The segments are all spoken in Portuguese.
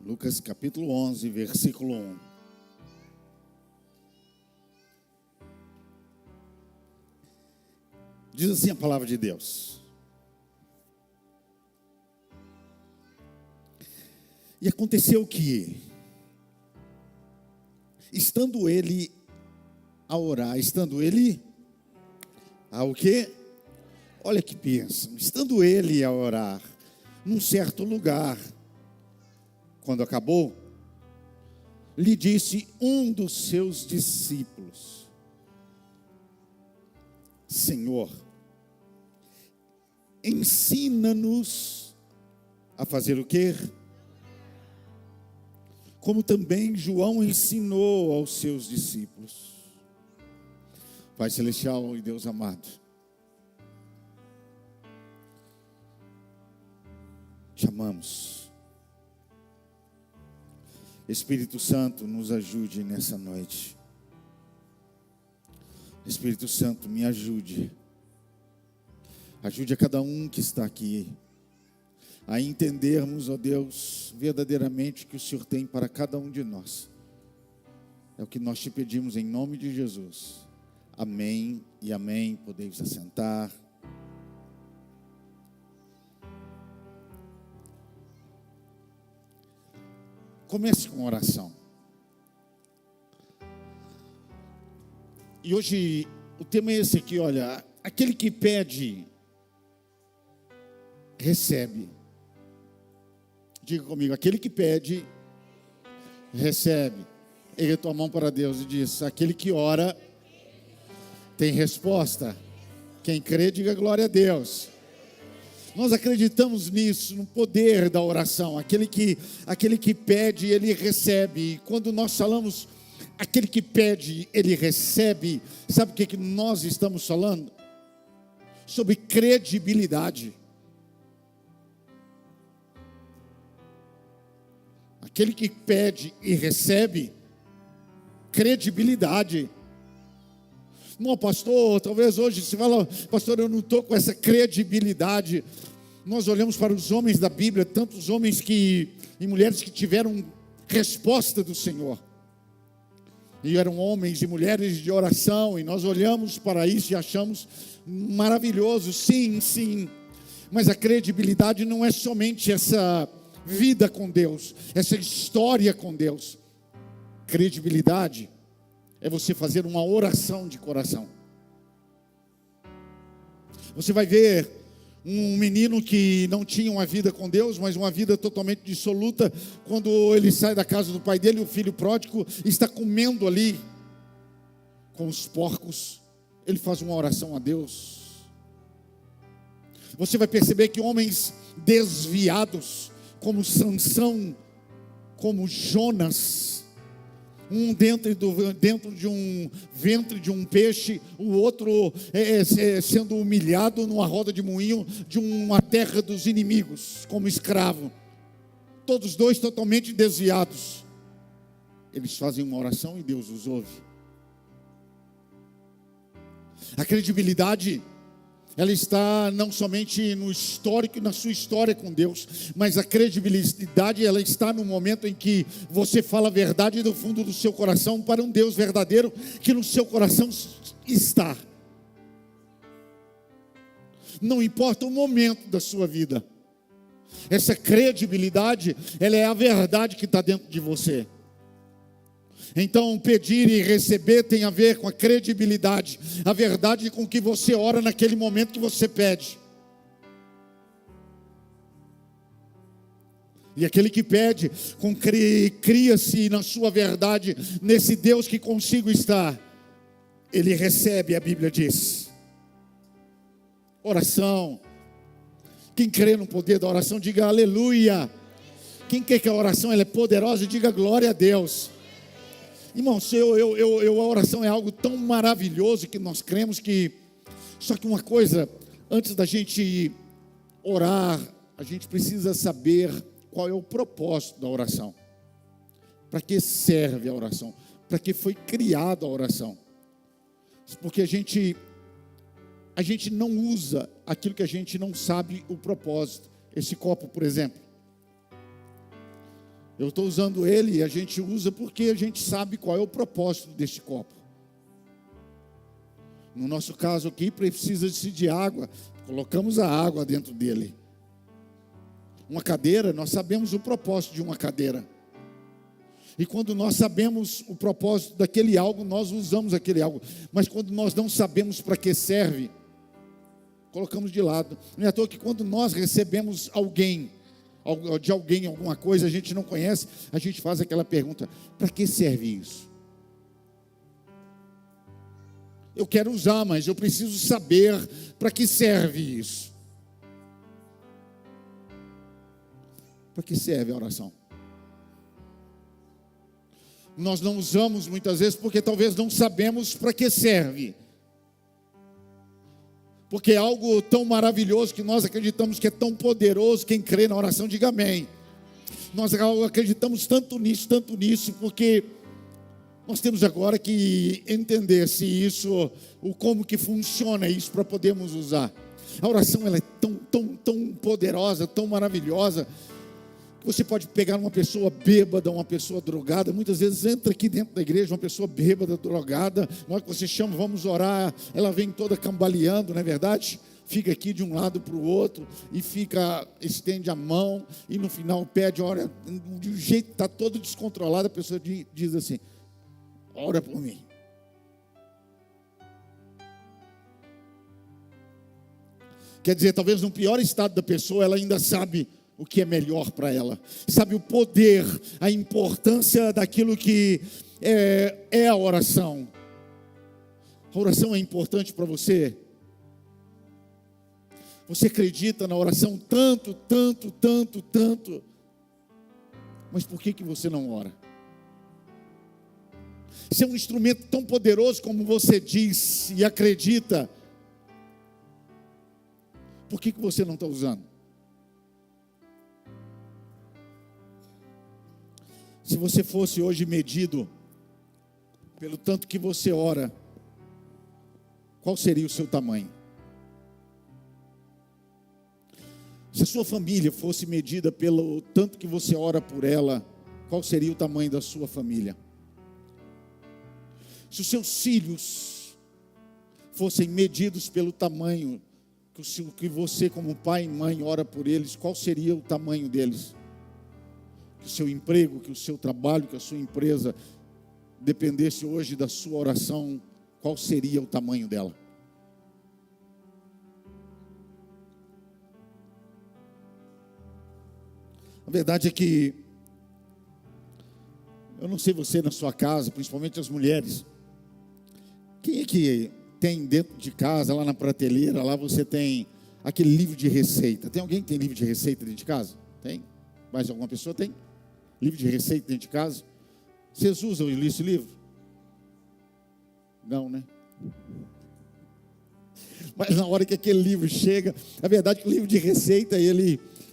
Lucas capítulo 11, versículo 1. Diz assim a palavra de Deus: E aconteceu que, estando ele a orar, o quê? Olha que bênção. Estando ele a orar num certo lugar, quando acabou, lhe disse um dos seus discípulos: Senhor, ensina-nos a fazer o quê? Como também João ensinou aos seus discípulos. Pai celestial e Deus amado, te amamos. Espírito Santo, nos ajude nessa noite. Espírito Santo, me ajude. Ajude a cada um que está aqui a entendermos, ó Deus, verdadeiramente o que o Senhor tem para cada um de nós. É o que nós te pedimos em nome de Jesus. Amém e amém. Podeis assentar. Comece com oração. E hoje o tema é esse aqui, olha: aquele que pede, recebe. Diga comigo: aquele que pede, recebe. Ergue tua mão para Deus e diz: aquele que ora, tem resposta. Quem crê, diga glória a Deus. Nós acreditamos nisso, no poder da oração. Aquele que pede, ele recebe. E quando nós falamos aquele que pede, ele recebe, sabe o que nós estamos falando? Sobre credibilidade. Aquele que pede e recebe, credibilidade. Não, pastor, talvez hoje você fala: pastor, eu não estou com essa credibilidade. Nós olhamos para os homens da Bíblia, tantos homens e mulheres que tiveram resposta do Senhor. E eram homens e mulheres de oração, e nós olhamos para isso e achamos maravilhoso, sim, sim. Mas a credibilidade não é somente essa vida com Deus, essa história com Deus. Credibilidade é você fazer uma oração de coração. Você vai ver um menino que não tinha uma vida com Deus, mas uma vida totalmente dissoluta. Quando ele sai da casa do pai dele, o filho pródigo está comendo ali com os porcos. Ele faz uma oração a Deus. Você vai perceber que homens desviados, como Sansão, como Jonas, um dentro de um ventre de um peixe, o outro sendo humilhado numa roda de moinho de uma terra dos inimigos, como escravo. Todos dois totalmente desviados. Eles fazem uma oração e Deus os ouve. A credibilidade, ela está não somente no histórico e na sua história com Deus, mas a credibilidade, ela está no momento em que você fala a verdade do fundo do seu coração para um Deus verdadeiro que no seu coração está. Não importa o momento da sua vida, essa credibilidade, ela é a verdade que está dentro de você. Então, pedir e receber tem a ver com a credibilidade, a verdade com que você ora naquele momento que você pede. E aquele que pede, cria-se na sua verdade, nesse Deus que consigo estar, ele recebe, a Bíblia diz. Oração. Quem crê no poder da oração, diga aleluia. Quem quer que a oração ela é poderosa, diga glória a Deus. Irmãos, a oração é algo tão maravilhoso que nós cremos que... Só que uma coisa, antes da gente orar, a gente precisa saber qual é o propósito da oração. Para que serve a oração? Para que foi criada a oração? Porque a gente não usa aquilo que a gente não sabe o propósito. Esse copo, por exemplo. Eu estou usando ele e a gente usa porque a gente sabe qual é o propósito deste copo. No nosso caso aqui, precisa-se de água. Colocamos a água dentro dele. Uma cadeira, nós sabemos o propósito de uma cadeira. E quando nós sabemos o propósito daquele algo, nós usamos aquele algo. Mas quando nós não sabemos para que serve, colocamos de lado. Não é à toa que quando nós recebemos de alguém alguma coisa, a gente não conhece, a gente faz aquela pergunta: para que serve isso? Eu quero usar, mas eu preciso saber para que serve isso. Para que serve a oração? Nós não usamos muitas vezes porque talvez não sabemos para que serve. Porque é algo tão maravilhoso que nós acreditamos que é tão poderoso. Quem crê na oração, diga amém. Nós acreditamos tanto nisso, porque nós temos agora que entender se isso, como que funciona isso para podermos usar. A oração ela é tão poderosa, tão maravilhosa. Você pode pegar uma pessoa bêbada, uma pessoa drogada. Muitas vezes entra aqui dentro da igreja uma pessoa bêbada, drogada. Na hora que você chama, vamos orar, ela vem toda cambaleando, não é verdade? Fica aqui de um lado para o outro e estende a mão e no final pede, ora, de um jeito que está todo descontrolado, a pessoa diz assim: ora por mim. Quer dizer, talvez no pior estado da pessoa, ela ainda sabe o que é melhor para ela, sabe o poder, a importância daquilo que é a oração. A oração é importante para você? Você acredita na oração tanto, mas por que você não ora? Se é um instrumento tão poderoso como você diz e acredita, por que você não está usando? Se você fosse hoje medido pelo tanto que você ora, qual seria o seu tamanho? Se a sua família fosse medida pelo tanto que você ora por ela, qual seria o tamanho da sua família? Se os seus filhos fossem medidos pelo tamanho que você como pai e mãe ora por eles, qual seria o tamanho deles? Que o seu emprego, que o seu trabalho, que a sua empresa dependesse hoje da sua oração, qual seria o tamanho dela? A verdade é que, eu não sei você na sua casa, principalmente as mulheres, quem é que tem dentro de casa, lá na prateleira, lá você tem aquele livro de receita? Tem alguém que tem livro de receita dentro de casa? Tem? Mais alguma pessoa tem? Livro de receita dentro de casa? Vocês usam esse livro? Não, né? Mas na hora que aquele livro chega, a verdade é que o livro de receita,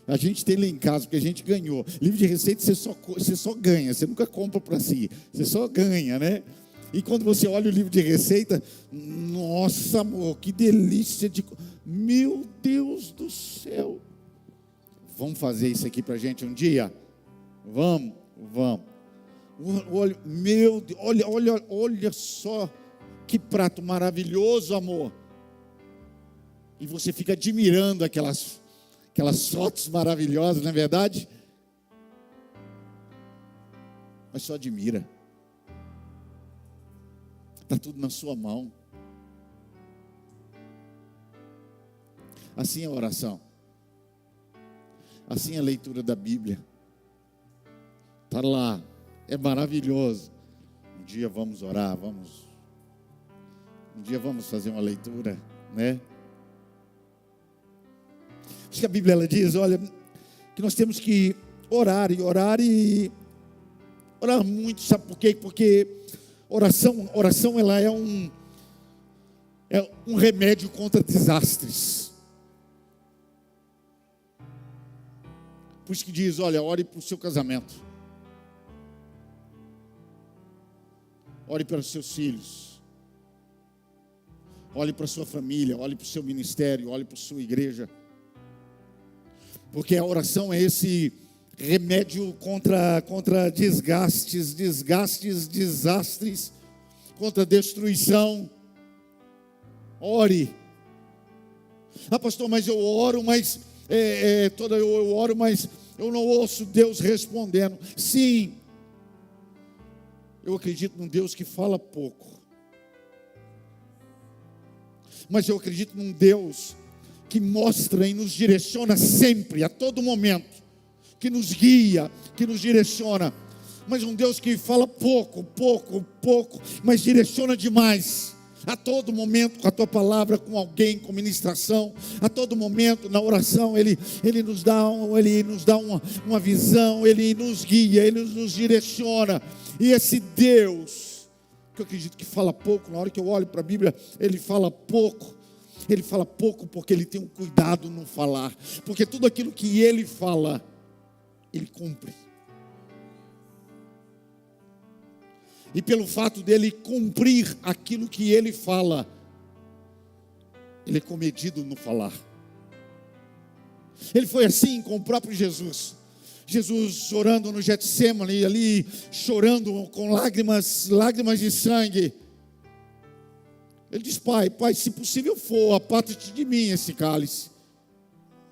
a gente tem lá em casa, porque a gente ganhou. Livro de receita você só ganha, você nunca compra para si, você só ganha, né? E quando você olha o livro de receita, nossa amor, que delícia meu Deus do céu. Vamos fazer isso aqui para a gente um dia? Vamos. Olha, meu Deus, olha só que prato maravilhoso, amor. E você fica admirando aquelas fotos maravilhosas, não é verdade? Mas só admira. Está tudo na sua mão. Assim é a oração. Assim é a leitura da Bíblia. Está lá, é maravilhoso. Um dia vamos orar, um dia vamos fazer uma leitura, né? Acho que a Bíblia ela diz, olha, que nós temos que orar muito, sabe por quê? Porque oração ela é um remédio contra desastres. Por isso que diz, olha, ore para o seu casamento. Ore para os seus filhos. Olhe para a sua família, olhe para o seu ministério, olhe para a sua igreja. Porque a oração é remédio contra desgastes, desastres, contra destruição. Ore. Ah, pastor, mas eu oro, mas eu oro, mas eu não ouço Deus respondendo. Sim, eu acredito num Deus que fala pouco, mas eu acredito num Deus que mostra e nos direciona sempre, a todo momento, que nos guia, que nos direciona. Mas um Deus que fala pouco, mas direciona demais. A todo momento com a tua palavra, com alguém, com ministração, a todo momento na oração, Ele nos dá uma visão, Ele nos guia, Ele nos direciona. E esse Deus, que eu acredito que fala pouco, na hora que eu olho para a Bíblia, Ele fala pouco. Ele fala pouco porque Ele tem um cuidado no falar, porque tudo aquilo que Ele fala, Ele cumpre. E pelo fato dele cumprir aquilo que ele fala, ele é comedido no falar. Ele foi assim com o próprio Jesus. Jesus chorando no Getsêmani, ali chorando com lágrimas de sangue. Ele diz: Pai, se possível for, aparta-te de mim esse cálice.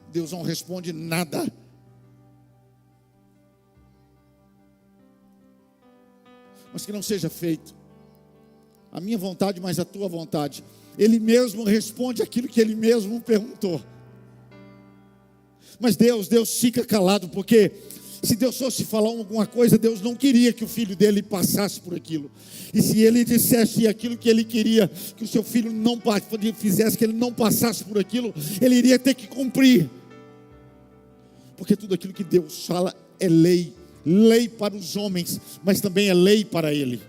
Deus não responde nada. Mas que não seja feito a minha vontade, mas a tua vontade. Ele mesmo responde aquilo que ele mesmo perguntou. Mas Deus fica calado, porque se Deus fosse falar alguma coisa, Deus não queria que o filho dele passasse por aquilo. E se ele dissesse aquilo que ele queria que o seu filho não fizesse, que ele não passasse por aquilo, ele iria ter que cumprir. Porque tudo aquilo que Deus fala é lei. Lei para os homens, mas também é lei para ele.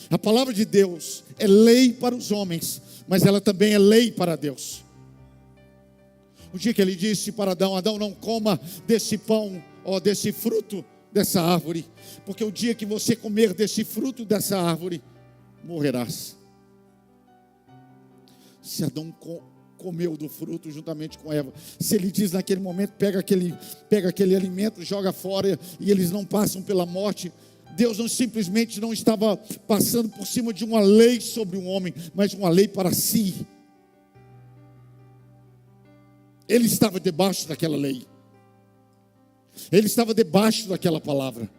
A palavra de Deus é lei para os homens, mas ela também é lei para Deus. O dia que ele disse para Adão: Adão, não coma desse pão, ou desse fruto dessa árvore, porque o dia que você comer desse fruto dessa árvore, morrerás. Se Adão comeu do fruto juntamente com Eva, se ele diz naquele momento, pega aquele alimento, joga fora, e eles não passam pela morte, Deus simplesmente não estava passando por cima de uma lei sobre o homem, mas uma lei para si. Ele estava debaixo daquela lei, ele estava debaixo daquela palavra,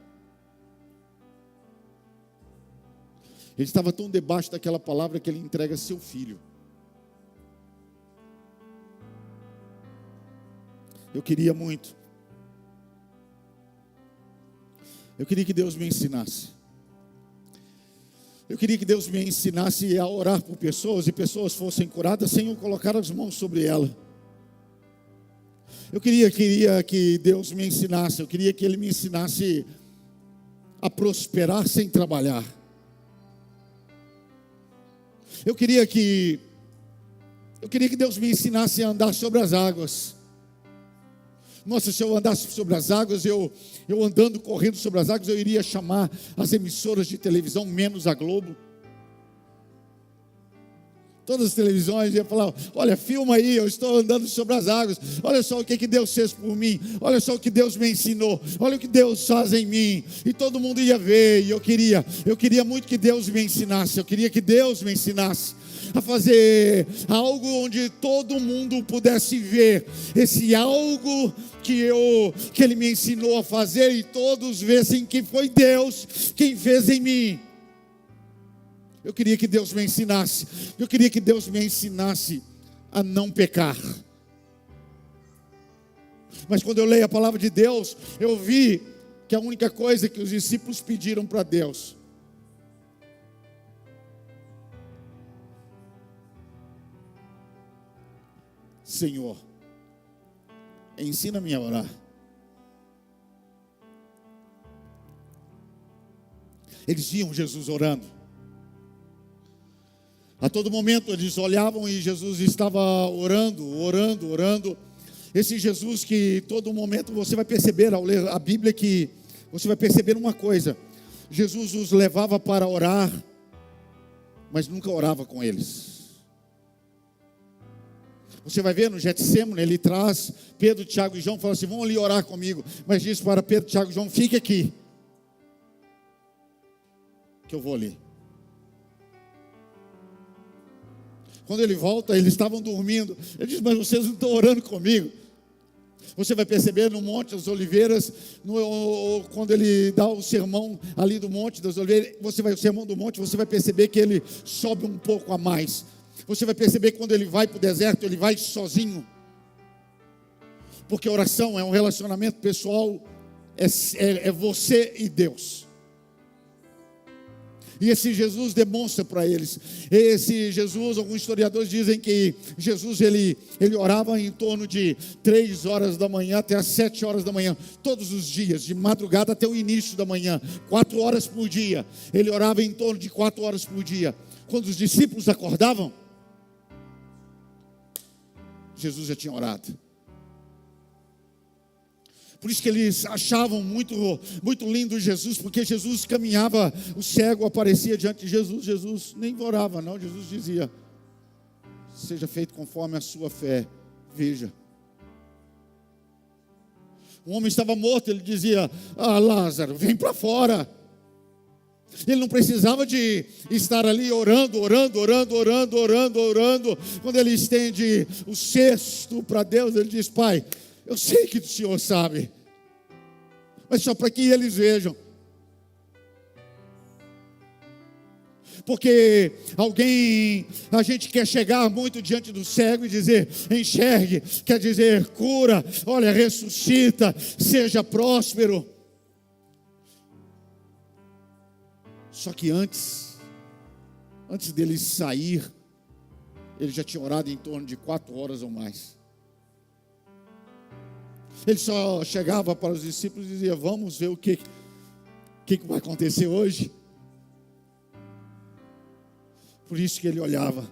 ele estava tão debaixo daquela palavra que ele entrega seu filho. Eu queria muito. Eu queria que Deus me ensinasse. Eu queria que Deus me ensinasse a orar por pessoas, e pessoas fossem curadas sem eu colocar as mãos sobre ela. Eu queria que Deus me ensinasse, eu queria que Ele me ensinasse a prosperar sem trabalhar. Eu queria que Deus me ensinasse a andar sobre as águas. Nossa, se eu andasse sobre as águas, eu andando, correndo sobre as águas, eu iria chamar as emissoras de televisão, menos a Globo. Todas as televisões iam falar: olha, filma aí, eu estou andando sobre as águas. Olha só o que Deus fez por mim. Olha só o que Deus me ensinou. Olha o que Deus faz em mim. E todo mundo ia ver. E eu queria muito que Deus me ensinasse. Eu queria que Deus me ensinasse a fazer algo onde todo mundo pudesse ver esse algo que Ele me ensinou a fazer, e todos vissem que foi Deus quem fez em mim. Eu queria que Deus me ensinasse. Eu queria que Deus me ensinasse a não pecar. Mas quando eu leio a palavra de Deus, eu vi que a única coisa que os discípulos pediram para Deus: Senhor, ensina-me a orar. Eles viam Jesus orando. A todo momento eles olhavam e Jesus estava orando. Esse Jesus que todo momento você vai perceber ao ler a Bíblia, que você vai perceber uma coisa: Jesus os levava para orar, mas nunca orava com eles. Você vai ver no Getsêmani, ele traz Pedro, Tiago e João, fala assim: vão ali orar comigo. Mas diz para Pedro, Tiago e João: fique aqui, que eu vou ali. Quando ele volta, eles estavam dormindo. Ele diz: mas vocês não estão orando comigo. Você vai perceber no Monte das Oliveiras, quando ele dá o sermão ali do Monte das Oliveiras, o sermão do monte, você vai perceber que ele sobe um pouco a mais. Você vai perceber que quando ele vai para o deserto, ele vai sozinho. Porque oração é um relacionamento pessoal, é você e Deus. E esse Jesus demonstra para eles. Esse Jesus, alguns historiadores dizem que Jesus ele orava em torno de 3 horas da manhã até as 7 horas da manhã, todos os dias, de madrugada até o início da manhã, 4 horas por dia. Ele orava em torno de 4 horas por dia. Quando os discípulos acordavam, Jesus já tinha orado. Por isso que eles achavam muito, muito lindo Jesus, porque Jesus caminhava, o cego aparecia diante de Jesus. Jesus nem orava não, Jesus dizia: seja feito conforme a sua fé, veja. Um homem estava morto, ele dizia: Lázaro, vem para fora. Ele não precisava de estar ali orando. Quando ele estende o cesto para Deus, ele diz: Pai, eu sei que o Senhor sabe, mas só para que eles vejam. Porque a gente quer chegar muito diante do cego e dizer: enxergue, quer dizer cura, olha, ressuscita, seja próspero. Só que antes dele sair, ele já tinha orado em torno de 4 horas ou mais. Ele só chegava para os discípulos e dizia: vamos ver o que vai acontecer hoje. Por isso que ele olhava.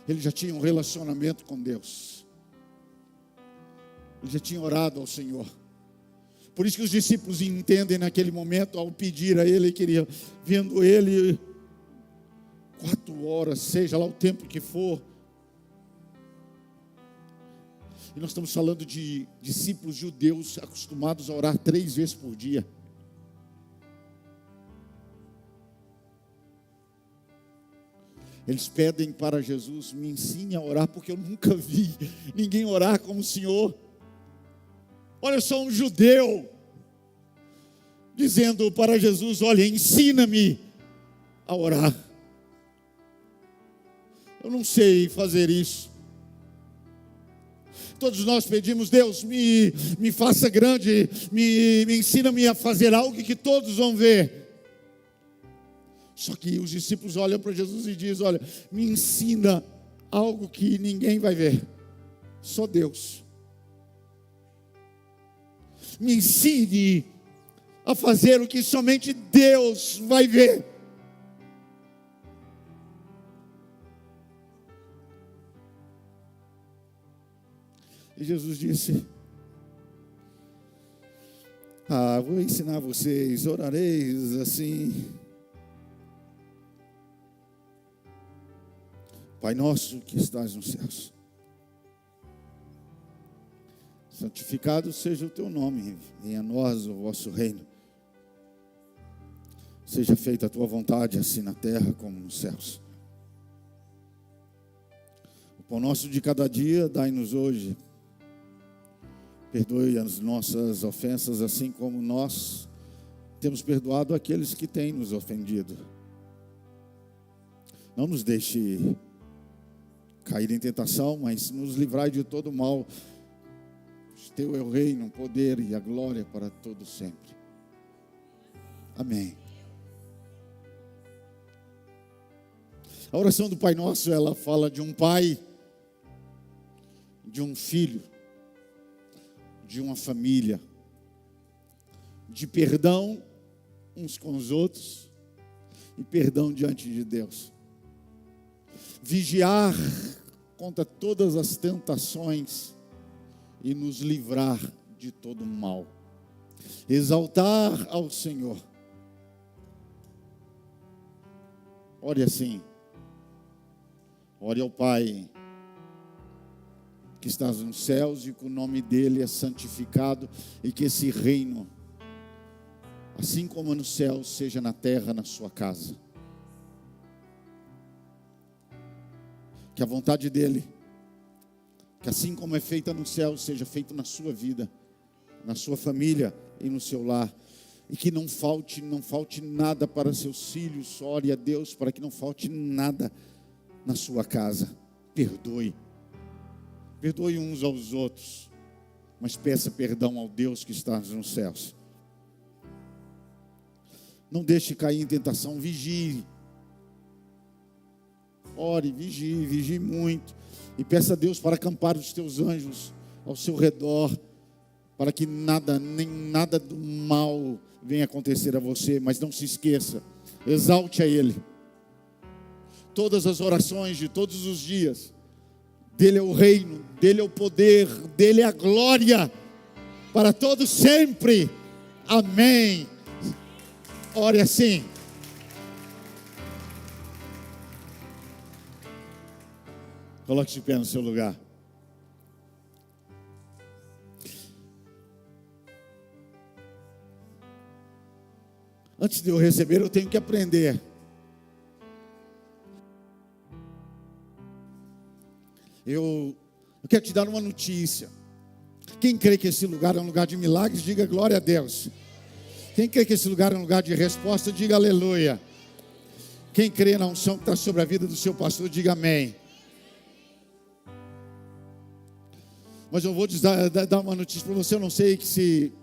Ele já tinha um relacionamento com Deus. Ele já tinha orado ao Senhor. Por isso que os discípulos entendem naquele momento, ao pedir a ele, queria, vendo ele 4 horas, seja lá o tempo que for. E nós estamos falando de discípulos judeus acostumados a orar 3 vezes por dia. Eles pedem para Jesus: me ensine a orar, porque eu nunca vi ninguém orar como o Senhor. Olha só, um judeu dizendo para Jesus: olha, ensina-me a orar. Eu não sei fazer isso. Todos nós pedimos: Deus, me faça grande, me ensina-me a fazer algo que todos vão ver. Só que os discípulos olham para Jesus e dizem: olha, me ensina algo que ninguém vai ver, só Deus. Me ensine a fazer o que somente Deus vai ver. E Jesus disse: vou ensinar vocês, orareis assim: Pai nosso que estás nos céus, santificado seja o teu nome, venha a nós o vosso reino, seja feita a tua vontade, assim na terra como nos céus. O pão nosso de cada dia dai-nos hoje. Perdoe as nossas ofensas, assim como nós temos perdoado aqueles que têm nos ofendido. Não nos deixe cair em tentação, mas nos livrai de todo mal. Teu é o reino, o poder e a glória para todo sempre. Amém. A oração do Pai Nosso, ela fala de um pai, de um filho, de uma família, de perdão uns com os outros e perdão diante de Deus. Vigiar contra todas as tentações e nos livrar de todo mal. Exaltar ao Senhor. Ore assim: Ore ao Pai que estás nos céus e que o nome dele é santificado e que esse reino, assim como no céu, seja na terra, na sua casa. Que a vontade dele, que assim como é feita no céu, seja feita na sua vida, na sua família e no seu lar. E que não falte nada para seus filhos. Ore a Deus para que não falte nada na sua casa. Perdoe uns aos outros, mas peça perdão ao Deus que está nos céus. Não deixe cair em tentação, vigie. Ore, vigie muito. E peça a Deus para acampar os teus anjos ao seu redor, para que nem nada do mal venha acontecer a você. Mas não se esqueça, exalte a Ele. Todas as orações de todos os dias, dele é o reino, dele é o poder, dele é a glória, para todos sempre. Amém. Ore assim. Coloque-se de pé no seu lugar. Antes de eu receber, eu tenho que aprender. Eu quero te dar uma notícia. Quem crê que esse lugar é um lugar de milagres, diga glória a Deus. Quem crê que esse lugar é um lugar de resposta, diga aleluia. Quem crê na unção que está sobre a vida do seu pastor, diga amém. Mas eu vou dar uma notícia para você. Eu não sei que se